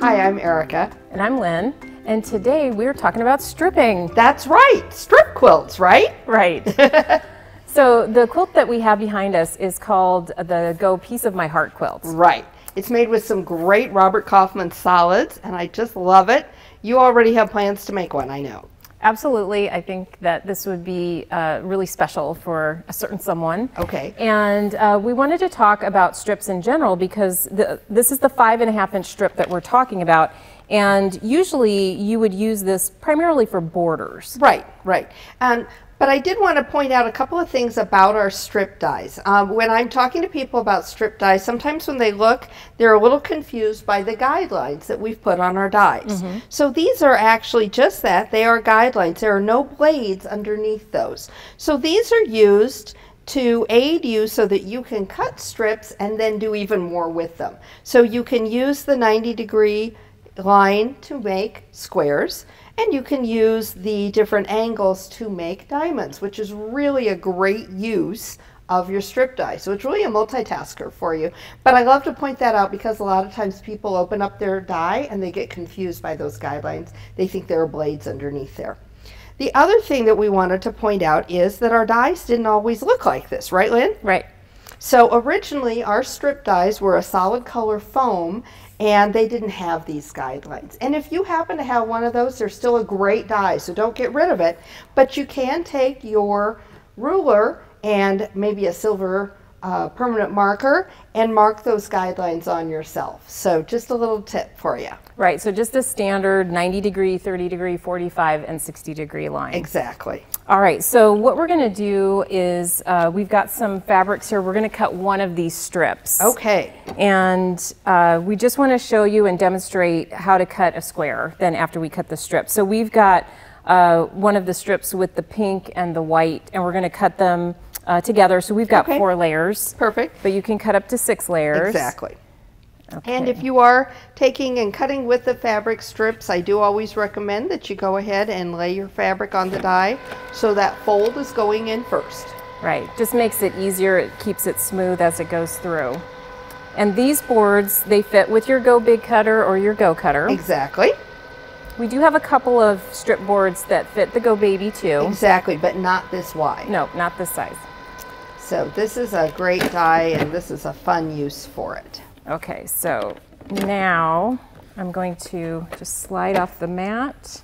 Hi, I'm Erica. And I'm Lynn. And today we're talking about stripping. That's right, strip quilts, right? Right. So the quilt that we have behind us is called the Go Piece of My Heart quilt. Right. It's made with some great Robert Kaufman solids, and I just love it. You already have plans to make one, I know. Absolutely. I think that this would be really special for a certain someone. Okay. And we wanted to talk about strips in general because this is the 5.5-inch strip that we're talking about. And usually you would use this primarily for borders. Right, right. But I did want to point out a couple of things about our strip dies. When I'm talking to people about strip dies, sometimes when they look, they're a little confused by the guidelines that we've put on our dies. Mm-hmm. So these are actually just that. They are guidelines. There are no blades underneath those. So these are used to aid you so that you can cut strips and then do even more with them. So you can use the 90-degree line to make squares, and you can use the different angles to make diamonds, which is really a great use of your strip die. So it's really a multitasker for you. But I love to point that out because a lot of times people open up their die and they get confused by those guidelines. They think there are blades underneath there. The other thing that we wanted to point out is that our dies didn't always look like this, right, Lynn? Right. So originally our strip dies were a solid color foam, and they didn't have these guidelines. And if you happen to have one of those, they're still a great die, so don't get rid of it. But you can take your ruler and maybe a silver permanent marker and mark those guidelines on yourself. So just a little tip for you. Right, so just a standard 90-degree, 30-degree, 45, and 60-degree line. Exactly. All right, so what we're going to do is we've got some fabrics here. We're going to cut one of these strips. Okay. And we just want to show you and demonstrate how to cut a square then after we cut the strip. So we've got one of the strips with the pink and the white, and we're going to cut them together. So we've got 4 layers. Perfect. But you can cut up to 6 layers. Exactly. Okay. And if you are taking and cutting with the fabric strips, I do always recommend that you go ahead and lay your fabric on the die so that fold is going in first. Right, just makes it easier. It keeps it smooth as it goes through. And these boards, they fit with your Go Big Cutter or your Go Cutter. Exactly. We do have a couple of strip boards that fit the Go Baby too. Exactly, but not this wide. No, not this size. So this is a great die, and this is a fun use for it. Okay, so now I'm going to just slide off the mat.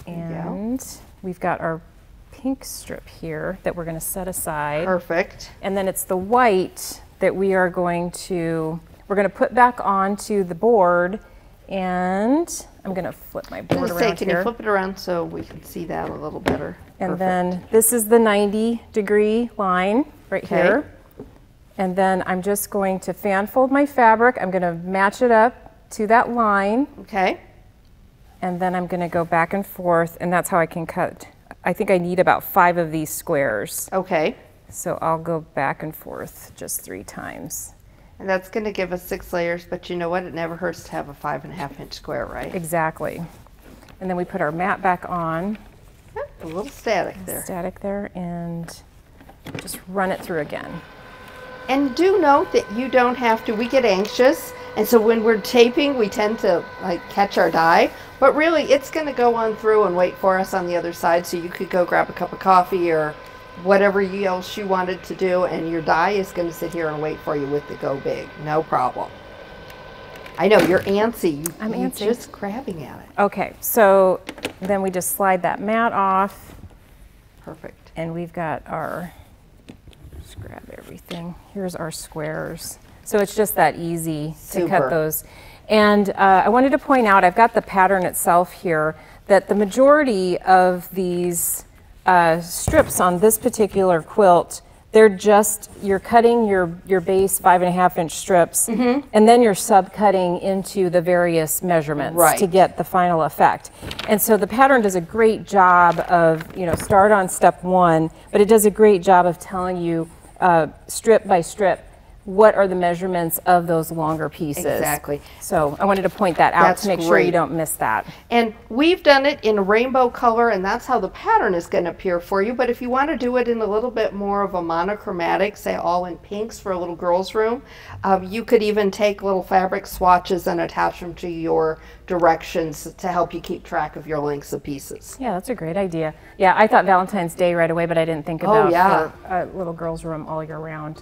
And we've got our pink strip here that we're going to set aside. Perfect. And then it's the white that we're going to put back onto the board, and I'm going to flip my board around here. Can you flip it around so we can see that a little better? And then this is the 90-degree line right here. And then I'm just going to fan fold my fabric. I'm going to match it up to that line. Okay. And then I'm going to go back and forth, and that's how I can cut. I think I need about 5 of these squares. Okay. So I'll go back and forth just 3 times. And that's going to give us 6 layers, but you know what? It never hurts to have a 5.5-inch square, right? Exactly. And then we put our mat back on. A little static there. Static there, and just run it through again. And do note that you don't have to, we get anxious, and so when we're taping, we tend to like catch our die, but really it's going to go on through and wait for us on the other side, so you could go grab a cup of coffee or whatever else you wanted to do, and your die is going to sit here and wait for you with the Go Big. No problem. I know, you're antsy. I'm antsy. You're just grabbing at it. Okay, so then we just slide that mat off. Perfect. And we've got our, just grab everything. Here's our squares. So it's just that easy to cut those. And I wanted to point out, I've got the pattern itself here, that the majority of these strips on this particular quilt, they're just, you're cutting your base 5.5-inch strips, and then you're sub-cutting into the various measurements to get the final effect. And so the pattern does a great job of, start on step 1, but it does a great job of telling you strip by strip what are the measurements of those longer pieces. Exactly. So I wanted to point that out to make sure you don't miss that. And we've done it in rainbow color, and that's how the pattern is going to appear for you. But if you want to do it in a little bit more of a monochromatic, say all in pinks for a little girl's room, you could even take little fabric swatches and attach them to your directions to help you keep track of your lengths of pieces. Yeah, that's a great idea. Yeah, I thought Valentine's Day right away, but I didn't think about for a little girl's room all year round.